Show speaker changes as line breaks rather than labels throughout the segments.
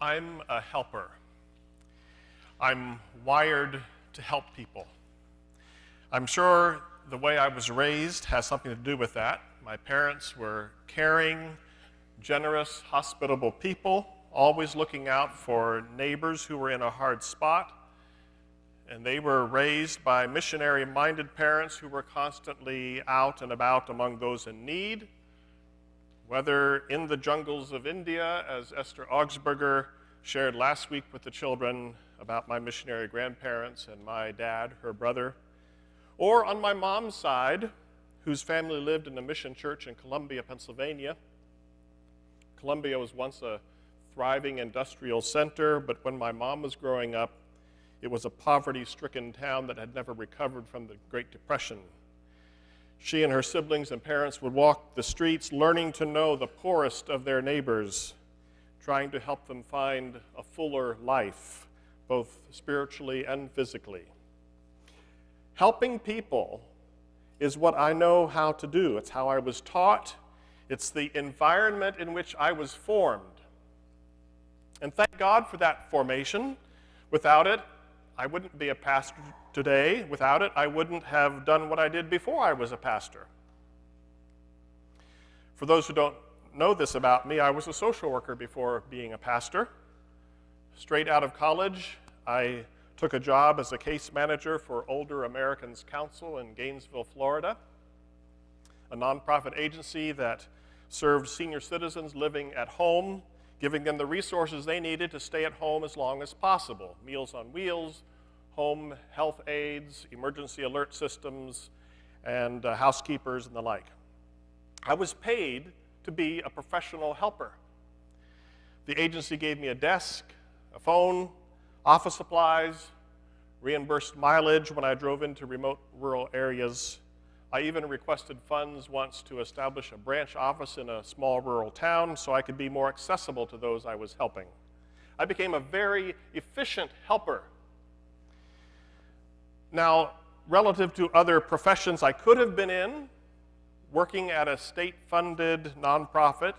I'm a helper. I'm wired to help people. I'm sure the way I was raised has something to do with that. My parents were caring, generous, hospitable people, always looking out for neighbors who were in a hard spot. And they were raised by missionary-minded parents who were constantly out and about among those in need, whether in the jungles of India, as Esther Augsburger shared last week with the children about my missionary grandparents and my dad, her brother, or on my mom's side, whose family lived in a mission church in Columbia, Pennsylvania. Columbia was once a thriving industrial center, but when my mom was growing up, it was a poverty-stricken town that had never recovered from the Great Depression. She and her siblings and parents would walk the streets learning to know the poorest of their neighbors, trying to help them find a fuller life, both spiritually and physically. Helping people is what I know how to do. It's how I was taught. It's the environment in which I was formed. And thank God for that formation. Without it, I wouldn't be a pastor today. Without it, I wouldn't have done what I did before I was a pastor. For those who don't know this about me, I was a social worker before being a pastor. Straight out of college, I took a job as a case manager for Older Americans Council in Gainesville, Florida, a nonprofit agency that served senior citizens living at home, giving them the resources they needed to stay at home as long as possible. Meals on Wheels, home health aides, emergency alert systems, and housekeepers and the like. I was paid to be a professional helper. The agency gave me a desk, a phone, office supplies, reimbursed mileage when I drove into remote rural areas. I even requested funds once to establish a branch office in a small rural town so I could be more accessible to those I was helping. I became a very efficient helper. Now, relative to other professions I could have been in, working at a state-funded nonprofit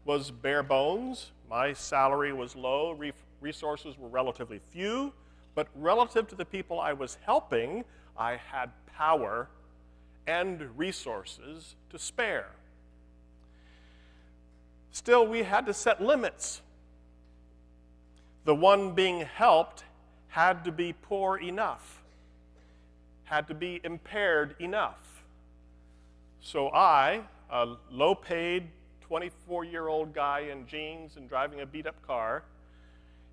was bare bones. My salary was low, resources were relatively few, but relative to the people I was helping, I had power and resources to spare. Still, we had to set limits. The one being helped had to be poor enough, had to be impaired enough. So I, a low-paid 24-year-old guy in jeans and driving a beat-up car,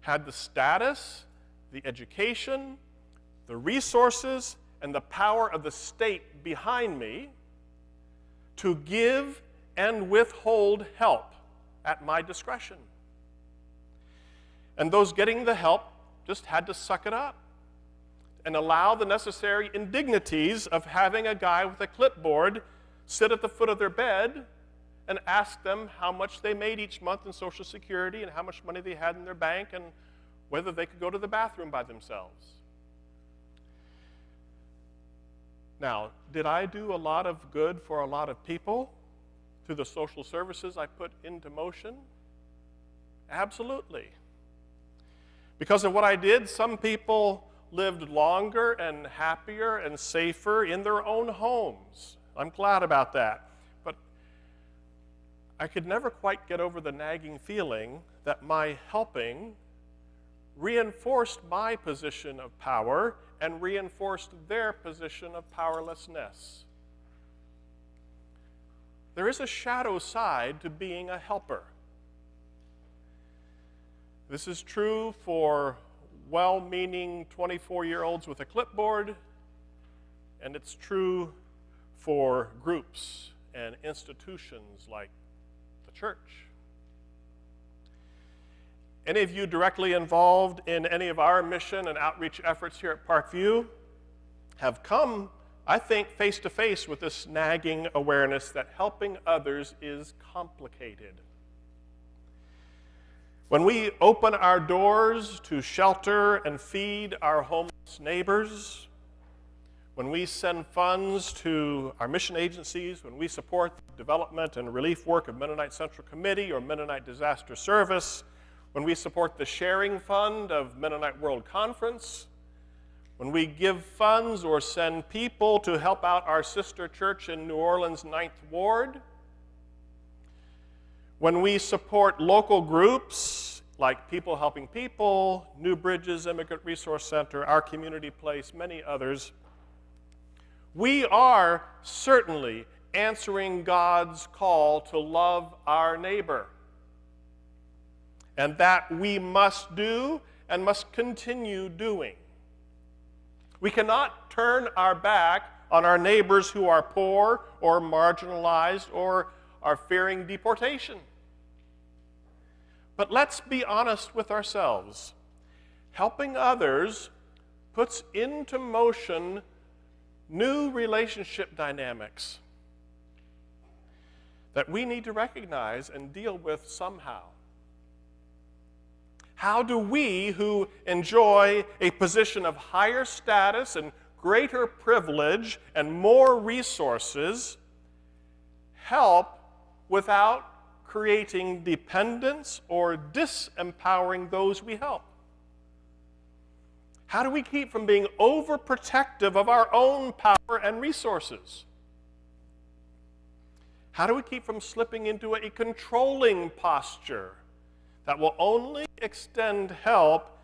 had the status, the education, the resources, and the power of the state behind me to give and withhold help at my discretion. And those getting the help just had to suck it up and allow the necessary indignities of having a guy with a clipboard sit at the foot of their bed and ask them how much they made each month in Social Security and how much money they had in their bank and whether they could go to the bathroom by themselves. Now, did I do a lot of good for a lot of people through the social services I put into motion? Absolutely. Because of what I did, some people lived longer and happier and safer in their own homes. I'm glad about that. But I could never quite get over the nagging feeling that my helping reinforced my position of power and reinforced their position of powerlessness. There is a shadow side to being a helper. This is true for well-meaning 24-year-olds with a clipboard, and it's true for groups and institutions like the church. Any of you directly involved in any of our mission and outreach efforts here at Parkview have come, I think, face to face with this nagging awareness that helping others is complicated. When we open our doors to shelter and feed our homeless neighbors, when we send funds to our mission agencies, when we support the development and relief work of Mennonite Central Committee or Mennonite Disaster Service, when we support the Sharing Fund of Mennonite World Conference, when we give funds or send people to help out our sister church in New Orleans' 9th Ward, when we support local groups like People Helping People, New Bridges Immigrant Resource Center, Our Community Place, many others, we are certainly answering God's call to love our neighbor. And that we must do and must continue doing. We cannot turn our back on our neighbors who are poor or marginalized or are fearing deportation. But let's be honest with ourselves. Helping others puts into motion new relationship dynamics that we need to recognize and deal with somehow. How do we, who enjoy a position of higher status and greater privilege and more resources, help without creating dependence or disempowering those we help? How do we keep from being overprotective of our own power and resources? How do we keep from slipping into a controlling posture that will only extend help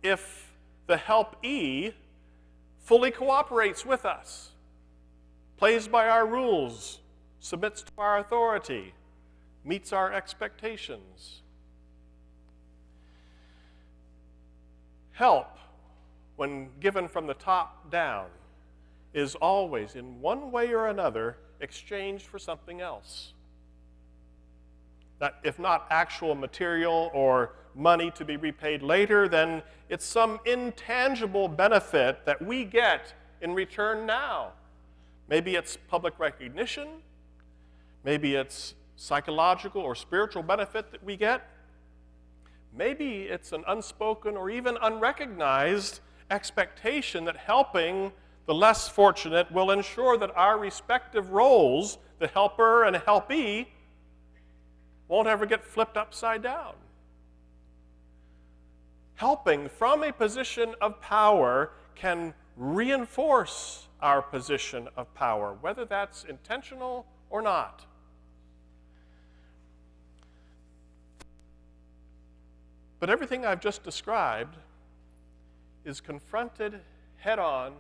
if the helpee fully cooperates with us, plays by our rules, submits to our authority, meets our expectations? Help, when given from the top down, is always, in one way or another, exchanged for something else. That if not actual material or money to be repaid later, then it's some intangible benefit that we get in return now. Maybe it's public recognition. Maybe it's psychological or spiritual benefit that we get. Maybe it's an unspoken or even unrecognized expectation that helping the less fortunate will ensure that our respective roles, the helper and helpee, won't ever get flipped upside down. Helping from a position of power can reinforce our position of power, whether that's intentional or not. But everything I've just described is confronted head-on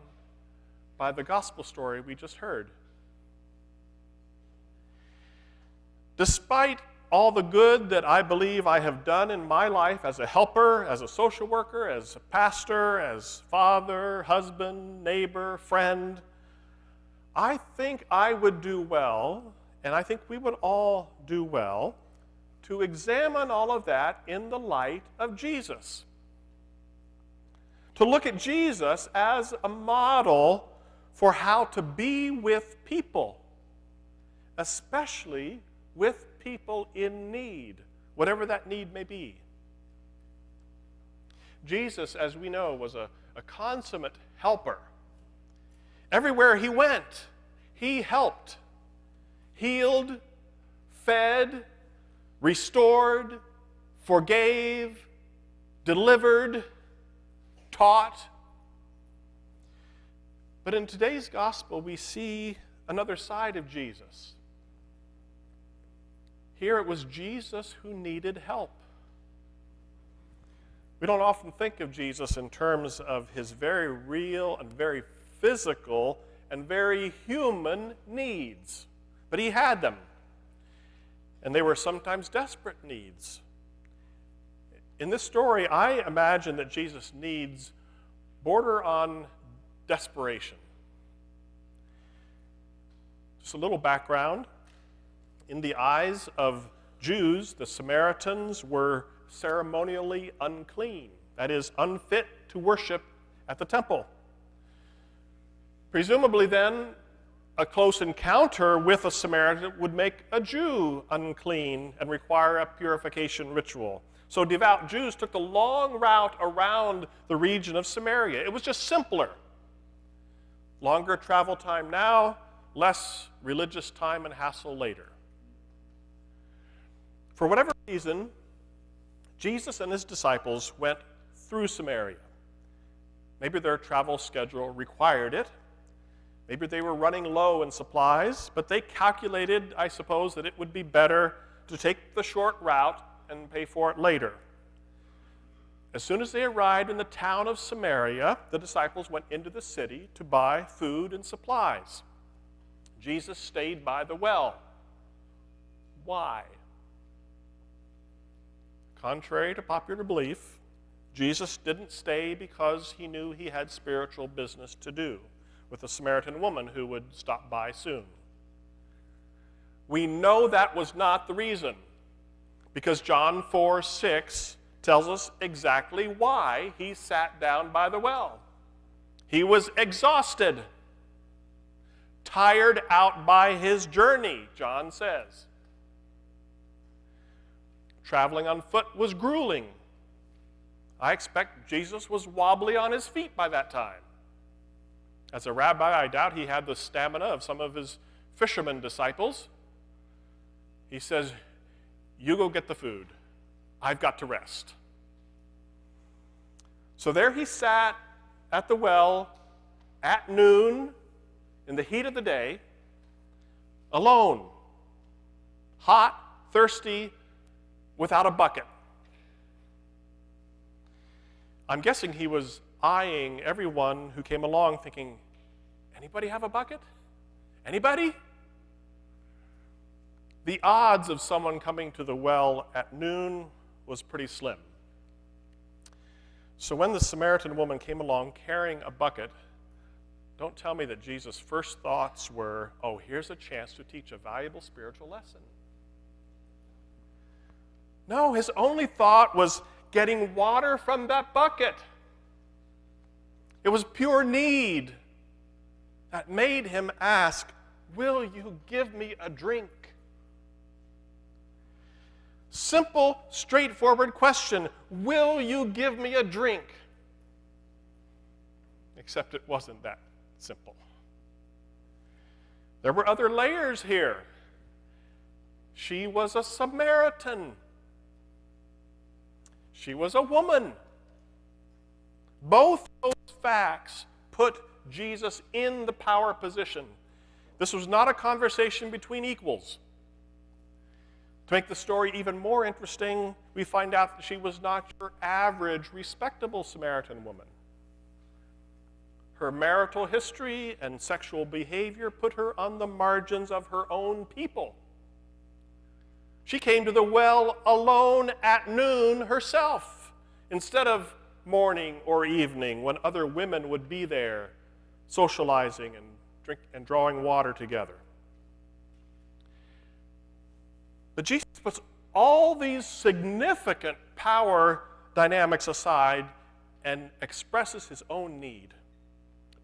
by the gospel story we just heard. Despite all the good that I believe I have done in my life as a helper, as a social worker, as a pastor, as father, husband, neighbor, friend, I think I would do well, and I think we would all do well, to examine all of that in the light of Jesus. To look at Jesus as a model for how to be with people, especially with people in need, whatever that need may be. Jesus, as we know, was a consummate helper. Everywhere he went, he helped, healed, fed, restored, forgave, delivered, taught. But in today's gospel, we see another side of Jesus. Here it was Jesus who needed help. We don't often think of Jesus in terms of his very real and very physical and very human needs. But he had them. And they were sometimes desperate needs. In this story, I imagine that Jesus' needs border on desperation. Just a little background. In the eyes of Jews, the Samaritans were ceremonially unclean, that is, unfit to worship at the temple. Presumably then, a close encounter with a Samaritan would make a Jew unclean and require a purification ritual. So devout Jews took the long route around the region of Samaria. It was just simpler. Longer travel time now, less religious time and hassle later. For whatever reason, Jesus and his disciples went through Samaria. Maybe their travel schedule required it. Maybe they were running low in supplies, but they calculated, I suppose, that it would be better to take the short route and pay for it later. As soon as they arrived in the town of Samaria, the disciples went into the city to buy food and supplies. Jesus stayed by the well. Why? Contrary to popular belief, Jesus didn't stay because he knew he had spiritual business to do with a Samaritan woman who would stop by soon. We know that was not the reason, because John 4:6 tells us exactly why he sat down by the well. He was exhausted, tired out by his journey, John says. Traveling on foot was grueling. I expect Jesus was wobbly on his feet by that time. As a rabbi, I doubt he had the stamina of some of his fisherman disciples. He says, "You go get the food. I've got to rest." So there he sat at the well at noon in the heat of the day, alone, hot, thirsty, without a bucket. I'm guessing he was eyeing everyone who came along thinking, anybody have a bucket? Anybody? The odds of someone coming to the well at noon was pretty slim. So when the Samaritan woman came along carrying a bucket, don't tell me that Jesus' first thoughts were, oh, here's a chance to teach a valuable spiritual lesson. No, his only thought was getting water from that bucket. It was pure need that made him ask, will you give me a drink? Simple, straightforward question, will you give me a drink? Except it wasn't that simple. There were other layers here. She was a Samaritan. She was a woman. Both those facts put Jesus in the power position. This was not a conversation between equals. To make the story even more interesting, we find out that she was not your average, respectable Samaritan woman. Her marital history and sexual behavior put her on the margins of her own people. She came to the well alone at noon herself, instead of morning or evening when other women would be there socializing and drawing water together. But Jesus puts all these significant power dynamics aside and expresses his own need.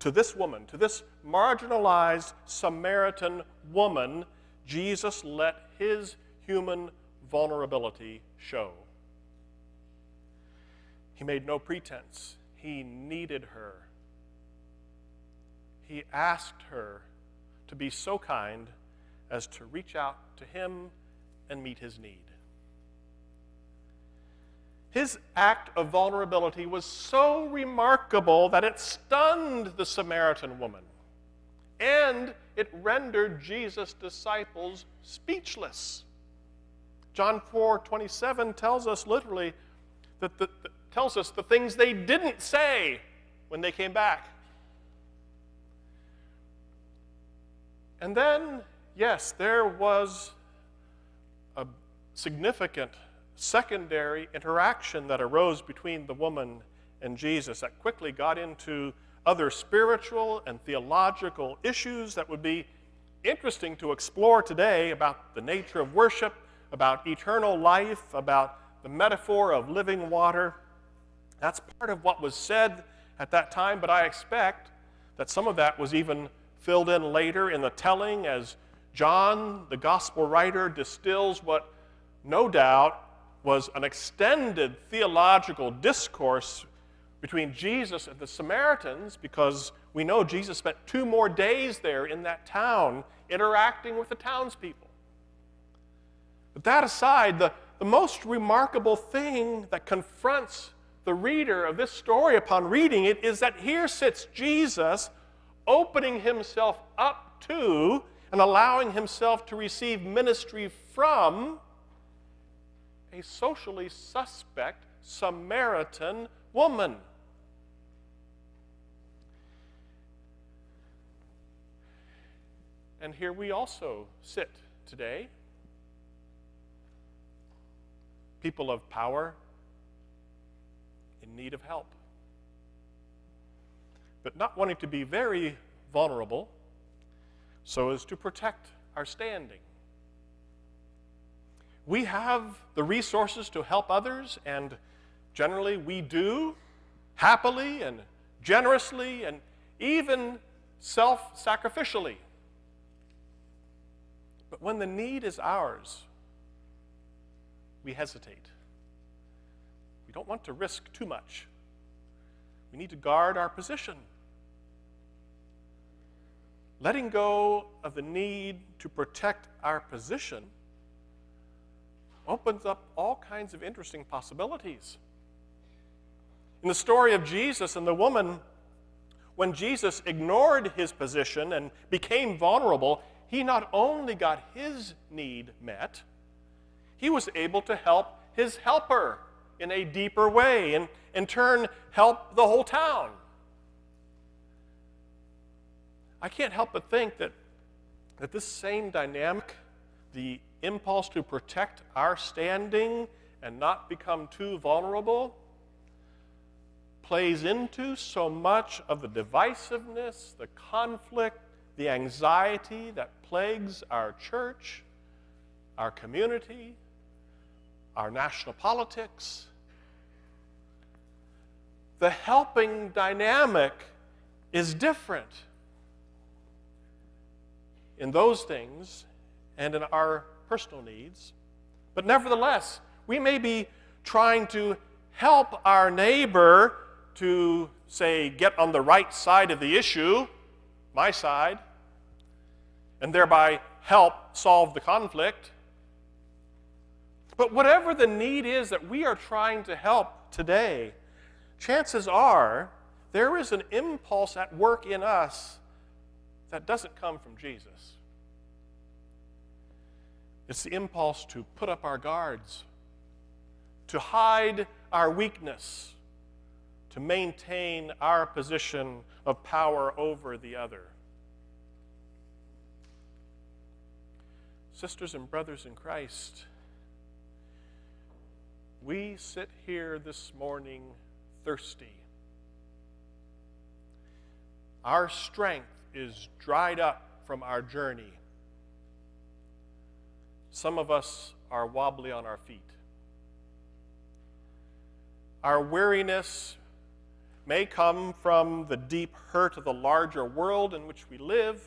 To this woman, to this marginalized Samaritan woman, Jesus let his human vulnerability show. He made no pretense. He needed her. He asked her to be so kind as to reach out to him and meet his need. His act of vulnerability was so remarkable that it stunned the Samaritan woman, and it rendered Jesus' disciples speechless. John 4:27 tells us literally tells us the things they didn't say when they came back. And then, yes, there was a significant secondary interaction that arose between the woman and Jesus that quickly got into other spiritual and theological issues that would be interesting to explore today about the nature of worship, about eternal life, about the metaphor of living water. That's part of what was said at that time, but I expect that some of that was even filled in later in the telling as John, the gospel writer, distills what no doubt was an extended theological discourse between Jesus and the Samaritans, because we know Jesus spent 2 more days there in that town interacting with the townspeople. But that aside, the most remarkable thing that confronts the reader of this story upon reading it is that here sits Jesus opening himself up to and allowing himself to receive ministry from a socially suspect Samaritan woman. And here we also sit today, people of power in need of help, but not wanting to be very vulnerable so as to protect our standing. We have the resources to help others, and generally we do, happily and generously and even self-sacrificially. But when the need is ours, we hesitate. We don't want to risk too much. We need to guard our position. Letting go of the need to protect our position opens up all kinds of interesting possibilities. In the story of Jesus and the woman, when Jesus ignored his position and became vulnerable, he not only got his need met, he was able to help his helper in a deeper way and in turn help the whole town. I can't help but think that this same dynamic, the impulse to protect our standing and not become too vulnerable, plays into so much of the divisiveness, the conflict, the anxiety that plagues our church, our community, our national politics. The helping dynamic is different in those things and in our personal needs. But nevertheless, we may be trying to help our neighbor to, say, get on the right side of the issue, my side, and thereby help solve the conflict. But whatever the need is that we are trying to help today, chances are there is an impulse at work in us that doesn't come from Jesus. It's the impulse to put up our guards, to hide our weakness, to maintain our position of power over the other. Sisters and brothers in Christ, we sit here this morning thirsty. Our strength is dried up from our journey. Some of us are wobbly on our feet. Our weariness may come from the deep hurt of the larger world in which we live.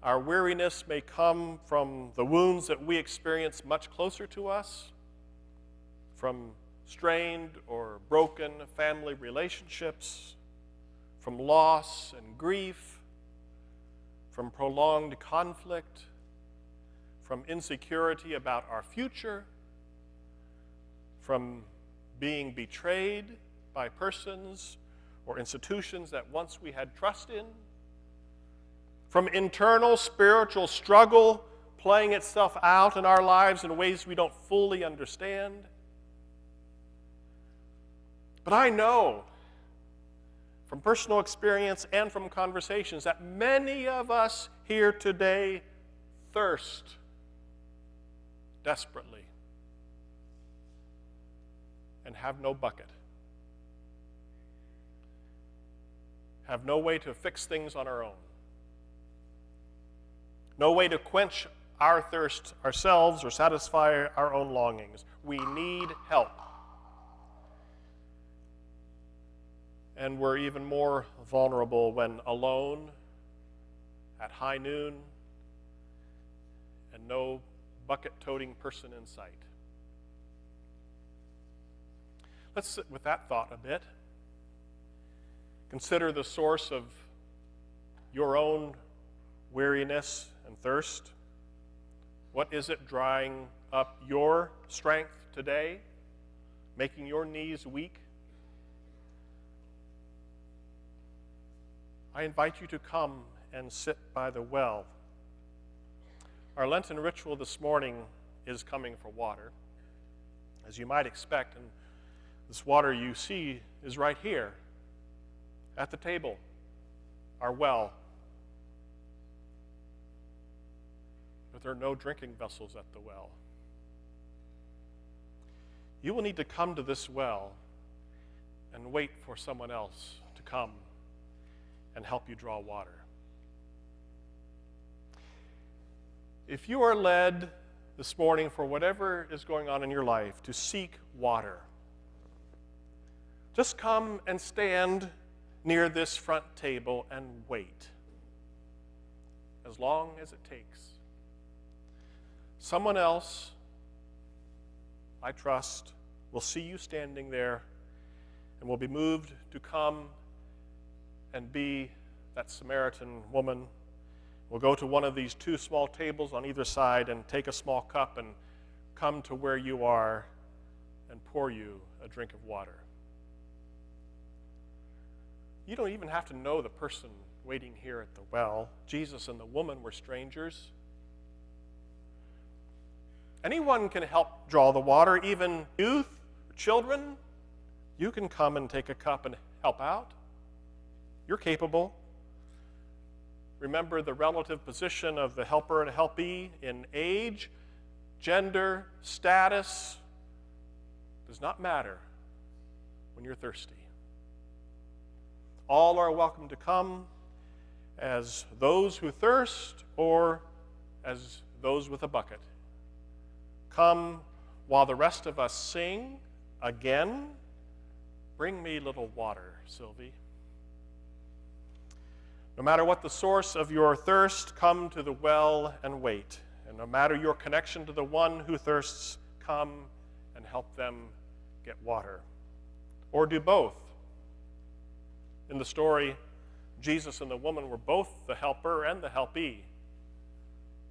Our weariness may come from the wounds that we experience much closer to us, from strained or broken family relationships, from loss and grief, from prolonged conflict, from insecurity about our future, from being betrayed by persons or institutions that once we had trust in, from internal spiritual struggle playing itself out in our lives in ways we don't fully understand. But I know from personal experience and from conversations that many of us here today thirst desperately and have no bucket, have no way to fix things on our own, no way to quench our thirst ourselves or satisfy our own longings. We need help. And we're even more vulnerable when alone at high noon and no bucket-toting person in sight. Let's sit with that thought a bit. Consider the source of your own weariness and thirst. What is it drying up your strength today, making your knees weak, I invite you to come and sit by the well. Our Lenten ritual this morning is coming for water. As you might expect, and this water you see is right here at the table, our well. But there are no drinking vessels at the well. You will need to come to this well and wait for someone else to come and help you draw water. If you are led this morning, for whatever is going on in your life, to seek water, just come and stand near this front table and wait, as long as it takes. Someone else, I trust, will see you standing there and will be moved to come and be that Samaritan woman. We'll go to one of these two small tables on either side and take a small cup and come to where you are and pour you a drink of water. You don't even have to know the person waiting here at the well. Jesus and the woman were strangers. Anyone can help draw the water, even youth or children. You can come and take a cup and help out. You're capable. Remember the relative position of the helper and helpee in age, gender, status. Does not matter when you're thirsty. All are welcome to come as those who thirst or as those with a bucket. Come while the rest of us sing again. Bring me little water, Sylvie. No matter what the source of your thirst, come to the well and wait. And no matter your connection to the one who thirsts, come and help them get water. Or do both. In the story, Jesus and the woman were both the helper and the helpee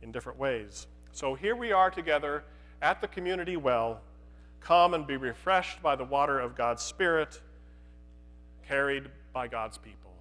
in different ways. So here we are together at the community well. Come and be refreshed by the water of God's Spirit, carried by God's people.